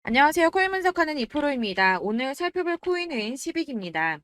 안녕하세요. 코인 분석하는 이프로입니다. 오늘 살펴볼 코인은 시빅입니다.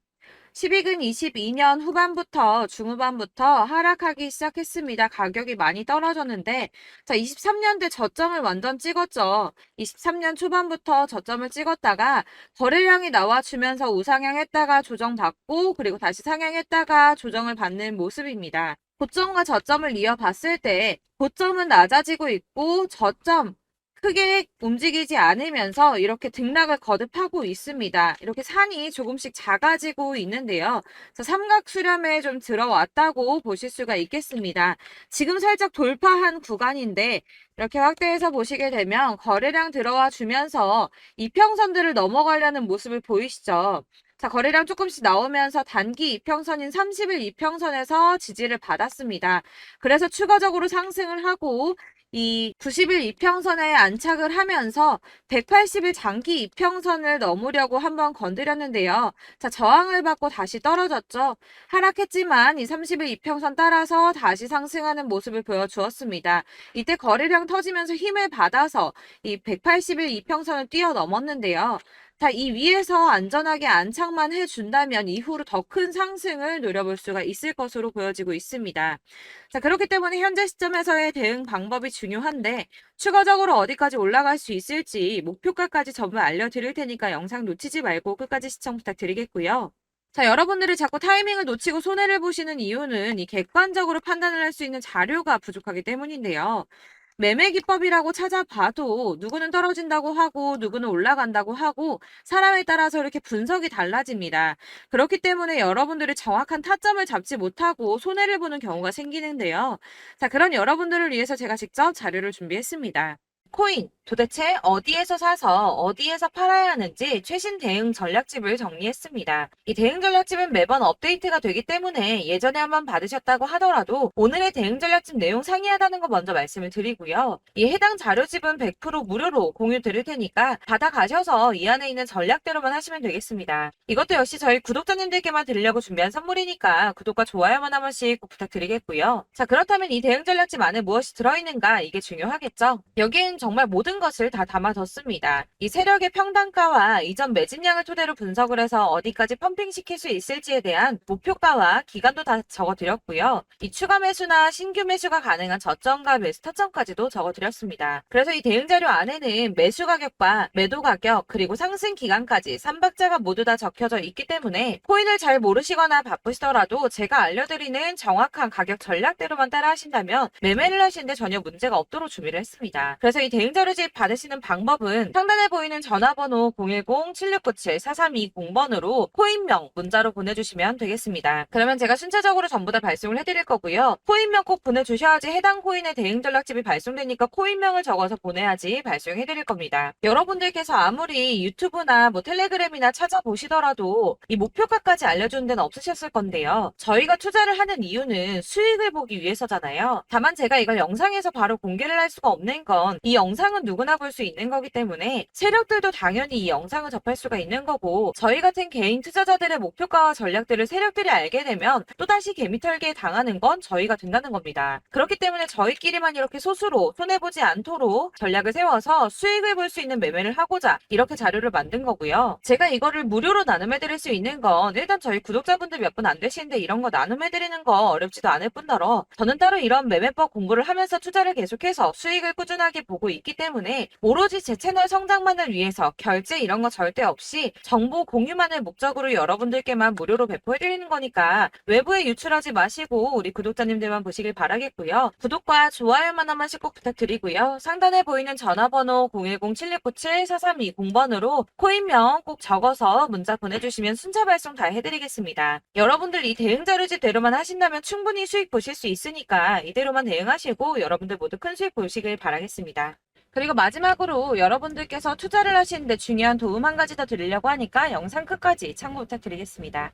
시빅은 22년 후반부터 중후반부터 하락하기 시작했습니다. 가격이 많이 떨어졌는데 23년대 저점을 완전 찍었죠. 23년 초반부터 저점을 찍었다가 거래량이 나와주면서 우상향했다가 조정받고 그리고 다시 상향했다가 조정을 받는 모습입니다. 고점과 저점을 이어봤을 때 고점은 낮아지고 있고 저점 크게 움직이지 않으면서 이렇게 등락을 거듭하고 있습니다. 이렇게 산이 조금씩 작아지고 있는데요. 삼각 수렴에 좀 들어왔다고 보실 수가 있겠습니다. 지금 살짝 돌파한 구간인데 이렇게 확대해서 보시게 되면 거래량 들어와 주면서 이평선들을 넘어가려는 모습을 보이시죠? 자, 거래량 조금씩 나오면서 단기 이평선인 30일 이평선에서 지지를 받았습니다. 그래서 추가적으로 상승을 하고 이 90일 이평선에 안착을 하면서 180일 장기 이평선을 넘으려고 한번 건드렸는데요. 자, 저항을 받고 다시 떨어졌죠. 하락했지만 이 30일 이평선 따라서 다시 상승하는 모습을 보여주었습니다. 이때 거래량 터지면서 힘을 받아서 이 180일 이평선을 뛰어넘었는데요. 자, 이 위에서 안전하게 안착만 해준다면 이후로 더 큰 상승을 노려볼 수가 있을 것으로 보여지고 있습니다. 자, 그렇기 때문에 현재 시점에서의 대응 방법이 중요한데 추가적으로 어디까지 올라갈 수 있을지 목표가까지 전부 알려드릴 테니까 영상 놓치지 말고 끝까지 시청 부탁드리겠고요. 자, 여러분들이 자꾸 타이밍을 놓치고 손해를 보시는 이유는 이 객관적으로 판단을 할 수 있는 자료가 부족하기 때문인데요. 매매 기법이라고 찾아봐도 누구는 떨어진다고 하고 누구는 올라간다고 하고 사람에 따라서 이렇게 분석이 달라집니다. 그렇기 때문에 여러분들이 정확한 타점을 잡지 못하고 손해를 보는 경우가 생기는데요. 자, 그런 여러분들을 위해서 제가 직접 자료를 준비했습니다. 코인 도대체 어디에서 사서 어디에서 팔아야 하는지 최신 대응 전략집을 정리했습니다. 이 대응 전략집은 매번 업데이트가 되기 때문에 예전에 한번 받으셨다고 하더라도 오늘의 대응 전략집 내용 상이하다는 거 먼저 말씀을 드리고요. 이 해당 자료집은 100% 무료로 공유 드릴 테니까 받아가셔서 이 안에 있는 전략대로만 하시면 되겠습니다. 이것도 역시 저희 구독자님들께만 드리려고 준비한 선물이니까 구독과 좋아요만 한 번씩 꼭 부탁드리겠고요. 자, 그렇다면 이 대응 전략집 안에 무엇이 들어있는가 이게 중요하겠죠. 여기엔 정말 모든 것을 다 담아뒀습니다. 이 세력의 평단가와 이전 매집량을 토대로 분석을 해서 어디까지 펌핑시킬 수 있을지에 대한 목표가와 기간도 다 적어드렸고요. 이 추가 매수나 신규 매수가 가능한 저점과 매수 타점까지도 적어드렸습니다. 그래서 이 대응 자료 안에는 매수 가격과 매도 가격 그리고 상승 기간까지 3박자가 모두 다 적혀져 있기 때문에 코인을 잘 모르시거나 바쁘시더라도 제가 알려드리는 정확한 가격 전략대로만 따라 하신다면 매매를 하시는데 전혀 문제가 없도록 준비를 했습니다. 그래서 이 대응 자료집 받으시는 방법은 상단에 보이는 전화번호 010-7697-4320번으로 코인명 문자로 보내주시면 되겠습니다. 그러면 제가 순차적으로 전부 다 발송을 해드릴 거고요. 코인명 꼭 보내주셔야지 해당 코인의 대응 전략집이 발송되니까 코인명을 적어서 보내야지 발송해드릴 겁니다. 여러분들께서 아무리 유튜브나 텔레그램이나 찾아보시더라도 이 목표가까지 알려주는 데는 없으셨을 건데요. 저희가 투자를 하는 이유는 수익을 보기 위해서잖아요. 다만 제가 이걸 영상에서 바로 공개를 할 수가 없는 건 이 영상은 누구나 볼 수 있는 거기 때문에 세력들도 당연히 이 영상을 접할 수가 있는 거고 저희 같은 개인 투자자들의 목표가와 전략들을 세력들이 알게 되면 또다시 개미털기에 당하는 건 저희가 된다는 겁니다. 그렇기 때문에 저희끼리만 이렇게 소수로 손해보지 않도록 전략을 세워서 수익을 볼 수 있는 매매를 하고자 이렇게 자료를 만든 거고요. 제가 이거를 무료로 나눔해드릴 수 있는 건 일단 저희 구독자분들 몇 분 안 되시는데 이런 거 나눔해드리는 거 어렵지도 않을 뿐더러 저는 따로 이런 매매법 공부를 하면서 투자를 계속해서 수익을 꾸준하게 보고 있기 때문에 오로지 제 채널 성장만을 위해서 결제 이런 거 절대 없이 정보 공유만을 목적으로 여러분들께만 무료로 배포해드리는 거니까 외부에 유출하지 마시고 우리 구독자님들만 보시길 바라겠고요. 구독과 좋아요만 한 번씩 꼭 부탁드리고요. 상단에 보이는 전화번호 010-7697-4320번으로 코인명 꼭 적어서 문자 보내주시면 순차 발송 다 해드리겠습니다. 여러분들 이 대응 자료집대로만 하신다면 충분히 수익 보실 수 있으니까 이대로만 대응하시고 여러분들 모두 큰 수익 보시길 바라겠습니다. 그리고 마지막으로 여러분들께서 투자를 하시는데 중요한 도움 한 가지 더 드리려고 하니까 영상 끝까지 참고 부탁드리겠습니다.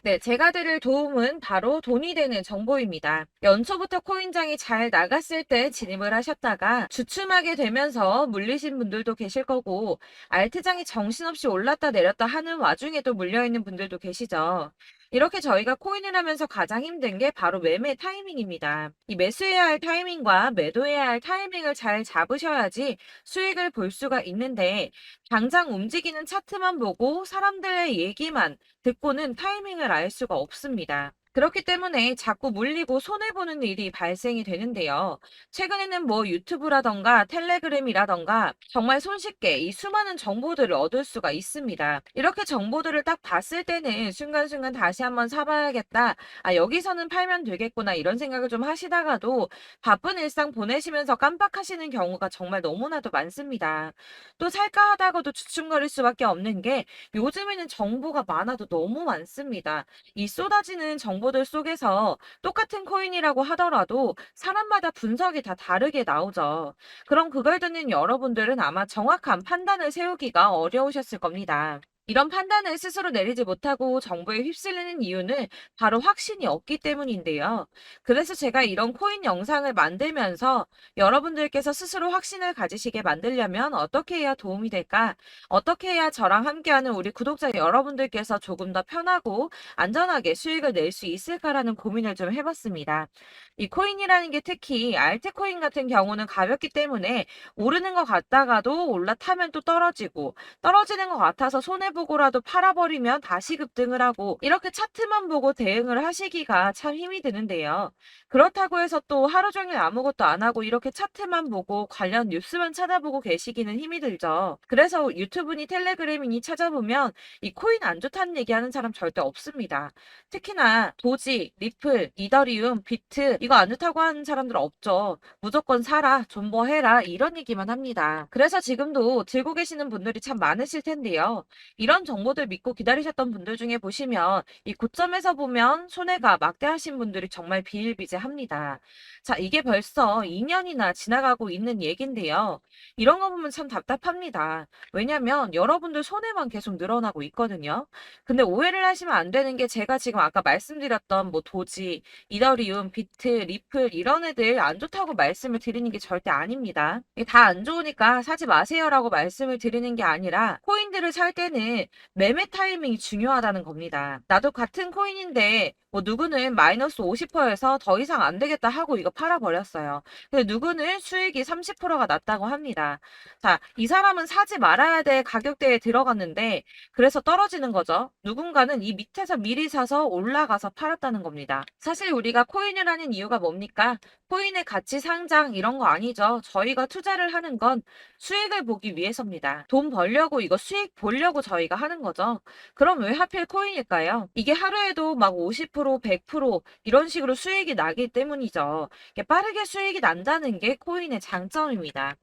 네, 제가 드릴 도움은 바로 돈이 되는 정보입니다. 연초부터 코인장이 잘 나갔을 때 진입을 하셨다가 주춤하게 되면서 물리신 분들도 계실 거고 알트장이 정신없이 올랐다 내렸다 하는 와중에도 물려있는 분들도 계시죠. 이렇게 저희가 코인을 하면서 가장 힘든 게 바로 매매 타이밍입니다. 이 매수해야 할 타이밍과 매도해야 할 타이밍을 잘 잡으셔야지 수익을 볼 수가 있는데 당장 움직이는 차트만 보고 사람들의 얘기만 듣고는 타이밍을 알 수가 없습니다. 그렇기 때문에 자꾸 물리고 손해보는 일이 발생이 되는데요. 최근에는 뭐 유튜브라던가 텔레그램이라던가 정말 손쉽게 이 수많은 정보들을 얻을 수가 있습니다. 이렇게 정보들을 딱 봤을 때는 순간순간 다시 한번 사봐야겠다. 아, 여기서는 팔면 되겠구나. 이런 생각을 좀 하시다가도 바쁜 일상 보내시면서 깜빡하시는 경우가 정말 너무나도 많습니다. 또 살까 하다가도 주춤거릴 수밖에 없는 게 요즘에는 정보가 많아도 너무 많습니다. 이 쏟아지는 정보들 속에서 똑같은 코인이라고 하더라도 사람마다 분석이 다 다르게 나오죠. 그럼 그걸 듣는 여러분들은 아마 정확한 판단을 세우기가 어려우셨을 겁니다. 이런 판단을 스스로 내리지 못하고 정보에 휩쓸리는 이유는 바로 확신이 없기 때문인데요. 그래서 제가 이런 코인 영상을 만들면서 여러분들께서 스스로 확신을 가지시게 만들려면 어떻게 해야 도움이 될까? 어떻게 해야 저랑 함께하는 우리 구독자 여러분들께서 조금 더 편하고 안전하게 수익을 낼 수 있을까라는 고민을 좀 해봤습니다. 이 코인이라는 게 특히 알트코인 같은 경우는 가볍기 때문에 오르는 것 같다가도 올라타면 또 떨어지고 떨어지는 것 같아서 손해보고라도 팔아버리면 다시 급등을 하고 이렇게 차트만 보고 대응을 하시기가 참 힘이 드는데요. 그렇다고 해서 또 하루 종일 아무것도 안 하고 이렇게 차트만 보고 관련 뉴스만 찾아보고 계시기는 힘이 들죠. 그래서 유튜브니 텔레그램이니 찾아보면 이 코인 안 좋다는 얘기하는 사람 절대 없습니다. 특히나 도지, 리플, 이더리움, 비트 이거 안 좋다고 하는 사람들 없죠. 무조건 사라, 존버해라 이런 얘기만 합니다. 그래서 지금도 들고 계시는 분들이 참 많으실 텐데요. 이런 정보들 믿고 기다리셨던 분들 중에 보시면 이 고점에서 보면 손해가 막대하신 분들이 정말 비일비재합니다. 자, 이게 벌써 2년이나 지나가고 있는 얘긴데요. 이런 거 보면 참 답답합니다. 왜냐면 여러분들 손해만 계속 늘어나고 있거든요. 근데 오해를 하시면 안 되는 게 제가 지금 아까 말씀드렸던 뭐 도지, 이더리움, 비트, 리플 이런 애들 안 좋다고 말씀을 드리는 게 절대 아닙니다. 다 안 좋으니까 사지 마세요라고 말씀을 드리는 게 아니라 코인들을 살 때는 매매 타이밍이 중요하다는 겁니다. 나도 같은 코인인데 뭐 누구는 마이너스 50%에서 더 이상 안 되겠다 하고 이거 팔아버렸어요. 근데 누구는 수익이 30%가 났다고 합니다. 자, 이 사람은 사지 말아야 될 가격대에 들어갔는데 그래서 떨어지는 거죠. 누군가는 이 밑에서 미리 사서 올라가서 팔았다는 겁니다. 사실 우리가 코인을 하는 이유가 뭡니까? 코인의 가치 상장 이런 거 아니죠. 저희가 투자를 하는 건 수익을 보기 위해서입니다. 돈 벌려고 이거 수익 보려고 저희가 하는 거죠. 그럼 왜 하필 코인일까요? 이게 하루에도 막 50%, 100% 이런 식으로 수익이 나기 때문이죠. 이게 빠르게 수익이 난다는 게 코인의 장점입니다.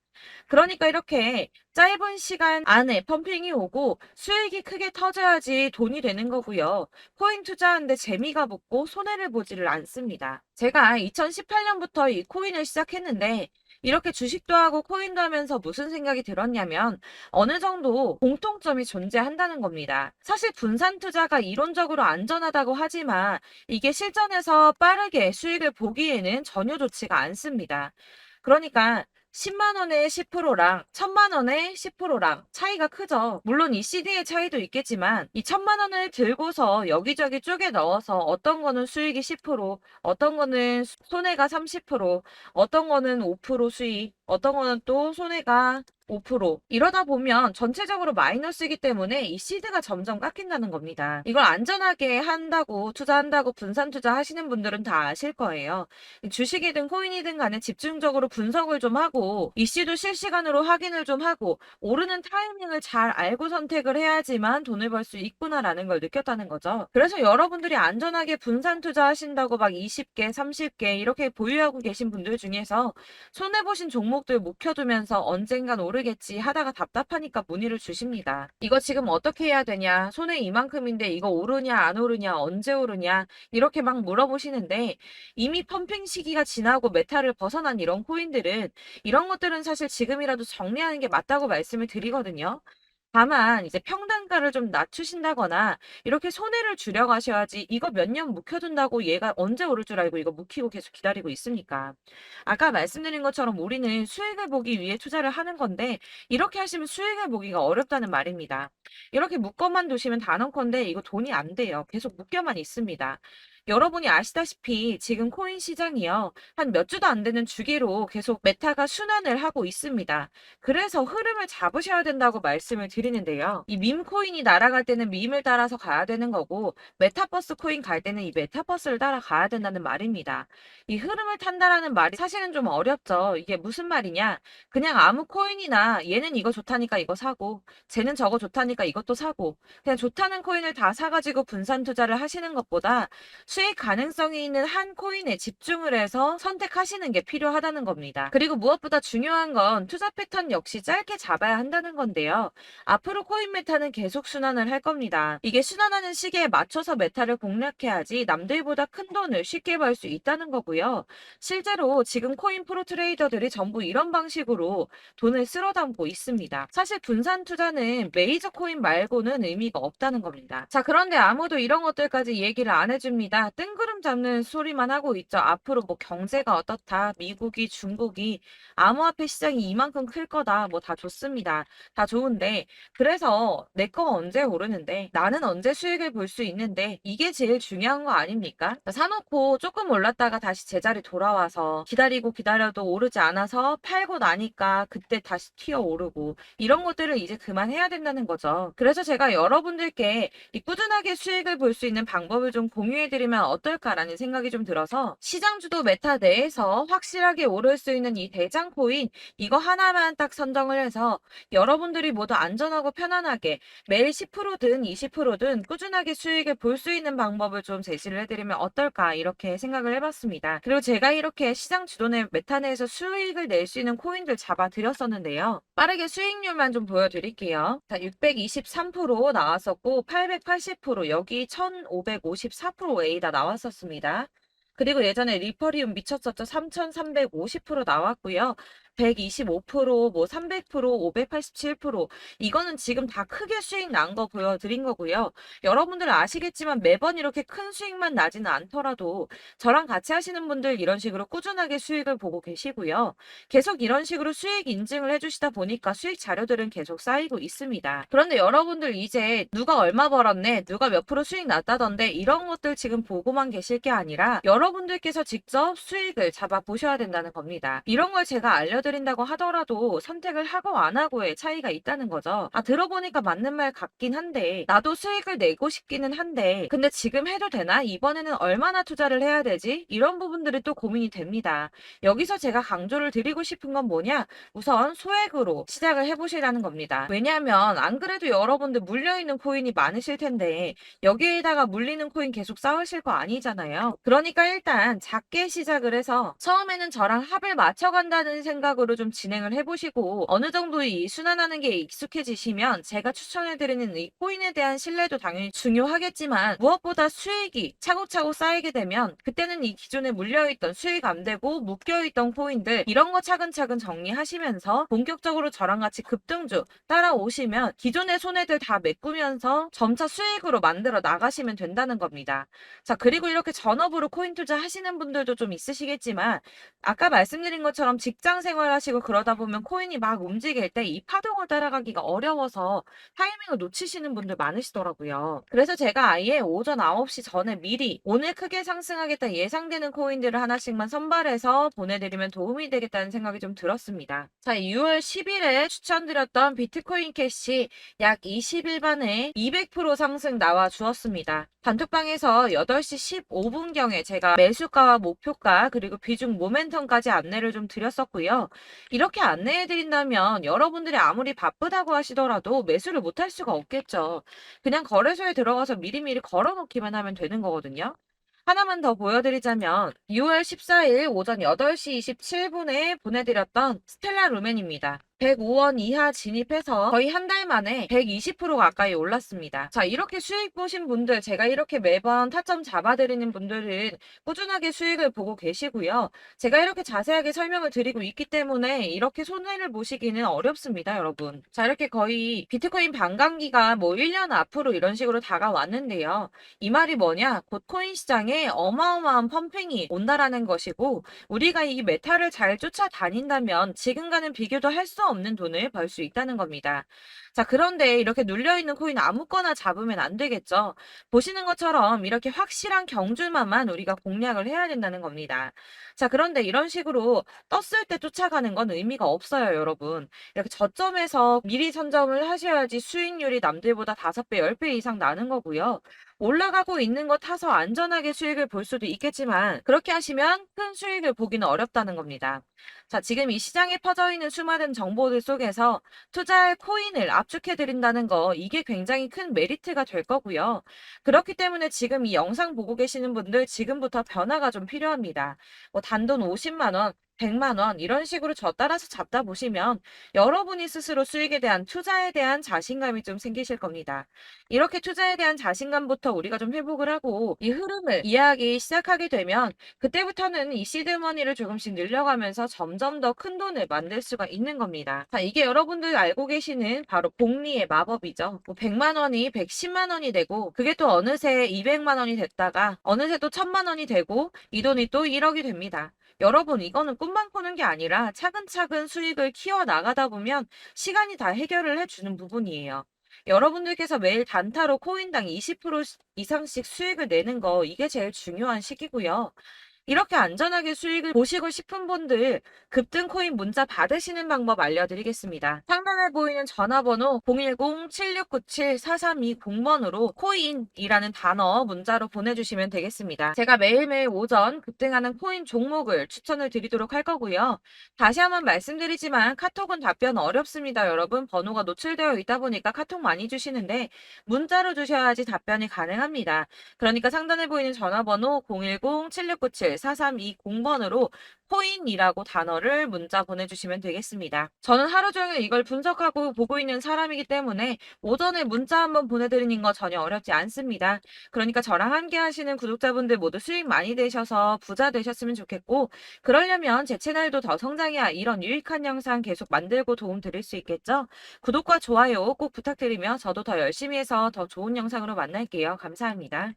그러니까 이렇게 짧은 시간 안에 펌핑이 오고 수익이 크게 터져야지 돈이 되는 거고요. 코인 투자하는데 재미가 붙고 손해를 보지를 않습니다. 제가 2018년부터 이 코인을 시작했는데 이렇게 주식도 하고 코인도 하면서 무슨 생각이 들었냐면 어느 정도 공통점이 존재한다는 겁니다. 사실 분산 투자가 이론적으로 안전하다고 하지만 이게 실전에서 빠르게 수익을 보기에는 전혀 좋지가 않습니다. 그러니까 10만 원에 10%랑 1000만 원에 10%랑 차이가 크죠. 물론 이 CD의 차이도 있겠지만 이 1000만 원을 들고서 여기저기 쪼개 넣어서 어떤 거는 수익이 10%, 어떤 거는 손해가 30%, 어떤 거는 5% 수익, 어떤 거는 또 손해가 5% 이러다 보면 전체적으로 마이너스이기 때문에 이 시드가 점점 깎인다는 겁니다. 이걸 안전하게 한다고 투자한다고 분산 투자하시는 분들은 다 아실 거예요. 주식이든 코인이든 간에 집중적으로 분석을 좀 하고 이슈도 실시간으로 확인을 좀 하고 오르는 타이밍을 잘 알고 선택을 해야지만 돈을 벌 수 있구나라는 걸 느꼈다는 거죠. 그래서 여러분들이 안전하게 분산 투자하신다고 막 20개, 30개 이렇게 보유하고 계신 분들 중에서 손해보신 종목들 묵혀두면서 언젠간 오르겠지 하다가 답답하니까 문의를 주십니다. 이거 지금 어떻게 해야 되냐? 손해 이만큼인데 이거 오르냐 안 오르냐 언제 오르냐 이렇게 막 물어보시는데 이미 펌핑 시기가 지나고 메타를 벗어난 이런 코인들은 이런 것들은 사실 지금이라도 정리하는 게 맞다고 말씀을 드리거든요. 다만 이제 평단가를 좀 낮추신다거나 이렇게 손해를 줄여 가셔야지, 이거 몇 년 묵혀둔다고 얘가 언제 오를 줄 알고 이거 묵히고 계속 기다리고 있습니까? 아까 말씀드린 것처럼 우리는 수익을 보기 위해 투자를 하는 건데, 이렇게 하시면 수익을 보기가 어렵다는 말입니다. 이렇게 묶어만 두시면 단언컨대 이거 돈이 안 돼요. 계속 묶여만 있습니다. 여러분이 아시다시피 지금 코인 시장이요, 한 몇 주도 안 되는 주기로 계속 메타가 순환을 하고 있습니다. 그래서 흐름을 잡으셔야 된다고 말씀을 드리는데요. 이 밈 코인이 날아갈 때는 밈을 따라서 가야 되는 거고, 메타버스 코인 갈 때는 이 메타버스를 따라가야 된다는 말입니다. 이 흐름을 탄다라는 말이 사실은 좀 어렵죠. 이게 무슨 말이냐? 그냥 아무 코인이나 얘는 이거 좋다니까 이거 사고, 쟤는 저거 좋다니까 이것도 사고, 그냥 좋다는 코인을 다 사가지고 분산 투자를 하시는 것보다 수익 가능성이 있는 한 코인에 집중을 해서 선택하시는 게 필요하다는 겁니다. 그리고 무엇보다 중요한 건 투자 패턴 역시 짧게 잡아야 한다는 건데요. 앞으로 코인 메타는 계속 순환을 할 겁니다. 이게 순환하는 시기에 맞춰서 메타를 공략해야지 남들보다 큰 돈을 쉽게 벌 수 있다는 거고요. 실제로 지금 코인 프로 트레이더들이 전부 이런 방식으로 돈을 쓸어 담고 있습니다. 사실 분산 투자는 메이저 코인 말고는 의미가 없다는 겁니다. 자, 그런데 아무도 이런 것들까지 얘기를 안 해줍니다. 뜬구름 잡는 소리만 하고 있죠. 앞으로 뭐 경제가 어떻다, 미국이, 중국이, 암호화폐 시장이 이만큼 클 거다, 뭐 다 좋습니다. 다 좋은데, 그래서 내 거가 언제 오르는데, 나는 언제 수익을 볼 수 있는데, 이게 제일 중요한 거 아닙니까? 사놓고 조금 올랐다가 다시 제자리 돌아와서 기다리고 기다려도 오르지 않아서 팔고 나니까 그때 다시 튀어 오르고, 이런 것들을 이제 그만해야 된다는 거죠. 그래서 제가 여러분들께 이 꾸준하게 수익을 볼 수 있는 방법을 좀 공유해드리면 어떨까라는 생각이 좀 들어서, 시장 주도 메타 내에서 확실하게 오를 수 있는 이 대장 코인, 이거 하나만 딱 선정을 해서 여러분들이 모두 안전하고 편안하게 매일 10%든 20%든 꾸준하게 수익을 볼 수 있는 방법을 좀 제시를 해드리면 어떨까, 이렇게 생각을 해봤습니다. 그리고 제가 이렇게 시장 주도내 메타 내에서 수익을 낼 수 있는 코인들 잡아드렸었는데요. 빠르게 수익률만 좀 보여드릴게요. 자, 623% 나왔었고 880%, 여기 1554%A다 나왔었습니다. 그리고 예전에 리퍼리움 미쳤었죠. 3350% 나왔고요. 125%, 뭐 300%, 587%, 이거는 지금 다 크게 수익 난 거 보여드린 거고요. 여러분들 아시겠지만 매번 이렇게 큰 수익만 나지는 않더라도 저랑 같이 하시는 분들 이런 식으로 꾸준하게 수익을 보고 계시고요. 계속 이런 식으로 수익 인증을 해주시다 보니까 수익 자료들은 계속 쌓이고 있습니다. 그런데 여러분들 이제 누가 얼마 벌었네, 누가 몇 프로 수익 났다던데, 이런 것들 지금 보고만 계실 게 아니라 여러분들께서 직접 수익을 잡아 보셔야 된다는 겁니다. 이런 걸 제가 알려드린다고 하더라도 선택을 하고 안 하고의 차이가 있다는 거죠. 아, 들어보니까 맞는 말 같긴 한데, 나도 수익을 내고 싶기는 한데, 근데 지금 해도 되나? 이번에는 얼마나 투자를 해야 되지? 이런 부분들이 또 고민이 됩니다. 여기서 제가 강조를 드리고 싶은 건 뭐냐? 우선 소액으로 시작을 해보시라는 겁니다. 왜냐하면 안 그래도 여러분들 물려있는 코인이 많으실 텐데 여기에다가 물리는 코인 계속 쌓으실 거 아니잖아요. 그러니까 일단 작게 시작을 해서 처음에는 저랑 합을 맞춰간다는 생각으로 좀 진행을 해보시고, 어느 정도 이 순환하는 게 익숙해지시면 제가 추천해드리는 이 코인에 대한 신뢰도 당연히 중요하겠지만, 무엇보다 수익이 차곡차곡 쌓이게 되면 그때는 이 기존에 물려있던 수익 안 되고 묶여있던 코인들, 이런 거 차근차근 정리하시면서 본격적으로 저랑 같이 급등주 따라오시면 기존의 손해들 다 메꾸면서 점차 수익으로 만들어 나가시면 된다는 겁니다. 자, 그리고 이렇게 전업으로 코인 투자 하시는 분들도 좀 있으시겠지만, 아까 말씀드린 것처럼 직장 생활하시고 그러다 보면 코인이 막 움직일 때 이 파동을 따라가기가 어려워서 타이밍을 놓치시는 분들 많으시더라고요. 그래서 제가 아예 오전 9시 전에 미리 오늘 크게 상승하겠다 예상되는 코인들을 하나씩만 선발해서 보내드리면 도움이 되겠다는 생각이 좀 들었습니다. 자, 6월 10일에 추천드렸던 비트코인 캐시 약 20일 만에 200% 상승 나와 주었습니다. 단톡방에서 8시 15분경에 제가 매수가와 목표가 그리고 비중 모멘텀까지 안내를 좀 드렸었고요. 이렇게 안내해 드린다면 여러분들이 아무리 바쁘다고 하시더라도 매수를 못할 수가 없겠죠. 그냥 거래소에 들어가서 미리미리 걸어놓기만 하면 되는 거거든요. 하나만 더 보여드리자면 6월 14일 오전 8시 27분에 보내드렸던 스텔라 루멘입니다. 105원 이하 진입해서 거의 한 달 만에 120% 가까이 올랐습니다. 자, 이렇게 수익 보신 분들, 제가 이렇게 매번 타점 잡아드리는 분들은 꾸준하게 수익을 보고 계시고요. 제가 이렇게 자세하게 설명을 드리고 있기 때문에 이렇게 손해를 보시기는 어렵습니다, 여러분. 자, 이렇게 거의 비트코인 반감기가 뭐 1년 앞으로 이런 식으로 다가왔는데요. 이 말이 뭐냐? 곧 코인 시장에 어마어마한 펌핑이 온다라는 것이고, 우리가 이 메타를 잘 쫓아다닌다면 지금과는 비교도 할 수 없는 돈을 벌 수 있다는 겁니다. 자, 그런데 이렇게 눌려있는 코인 아무거나 잡으면 안 되겠죠. 보시는 것처럼 이렇게 확실한 경주만만 우리가 공략을 해야 된다는 겁니다. 자, 그런데 이런 식으로 떴을 때 쫓아가는 건 의미가 없어요, 여러분. 이렇게 저점에서 미리 선점을 하셔야지 수익률이 남들보다 5배, 10배 이상 나는 거고요. 올라가고 있는 거 타서 안전하게 수익을 볼 수도 있겠지만 그렇게 하시면 큰 수익을 보기는 어렵다는 겁니다. 자, 지금 이 시장에 퍼져 있는 수많은 정보들 속에서 투자할 코인을 압축해 드린다는 거 이게 굉장히 큰 메리트가 될 거고요. 그렇기 때문에 지금 이 영상 보고 계시는 분들 지금부터 변화가 좀 필요합니다. 뭐 단돈 50만 원, 100만 원 이런 식으로 저 따라서 잡다 보시면 여러분이 스스로 수익에 대한 투자에 대한 자신감이 좀 생기실 겁니다. 이렇게 투자에 대한 자신감부터 우리가 좀 회복을 하고 이 흐름을 이해하기 시작하게 되면 그때부터는 이 시드머니를 조금씩 늘려가면서 점점 더 큰 돈을 만들 수가 있는 겁니다. 자, 이게 여러분들 알고 계시는 바로 복리의 마법이죠. 뭐 100만 원이 110만 원이 되고 그게 또 어느새 200만 원이 됐다가 어느새 또 1000만 원이 되고 이 돈이 또 1억이 됩니다. 여러분, 이거는 꿈만 꾸는 게 아니라 차근차근 수익을 키워 나가다 보면 시간이 다 해결을 해주는 부분이에요. 여러분들께서 매일 단타로 코인당 20% 이상씩 수익을 내는 거 이게 제일 중요한 시기고요. 이렇게 안전하게 수익을 보시고 싶은 분들 급등 코인 문자 받으시는 방법 알려드리겠습니다. 상단에 보이는 전화번호 010-7697-4320번으로 코인이라는 단어 문자로 보내주시면 되겠습니다. 제가 매일매일 오전 급등하는 코인 종목을 추천을 드리도록 할 거고요. 다시 한번 말씀드리지만 카톡은 답변 어렵습니다. 여러분, 번호가 노출되어 있다 보니까 카톡 많이 주시는데 문자로 주셔야지 답변이 가능합니다. 그러니까 상단에 보이는 전화번호 010-7697-4320번으로 코인이라고 단어를 문자 보내주시면 되겠습니다. 저는 하루 종일 이걸 분석하고 보고 있는 사람이기 때문에 오전에 문자 한번 보내드리는 거 전혀 어렵지 않습니다. 그러니까 저랑 함께 하시는 구독자분들 모두 수익 많이 되셔서 부자 되셨으면 좋겠고, 그러려면 제 채널도 더 성장해야 이런 유익한 영상 계속 만들고 도움 드릴 수 있겠죠? 구독과 좋아요 꼭 부탁드리며 저도 더 열심히 해서 더 좋은 영상으로 만날게요. 감사합니다.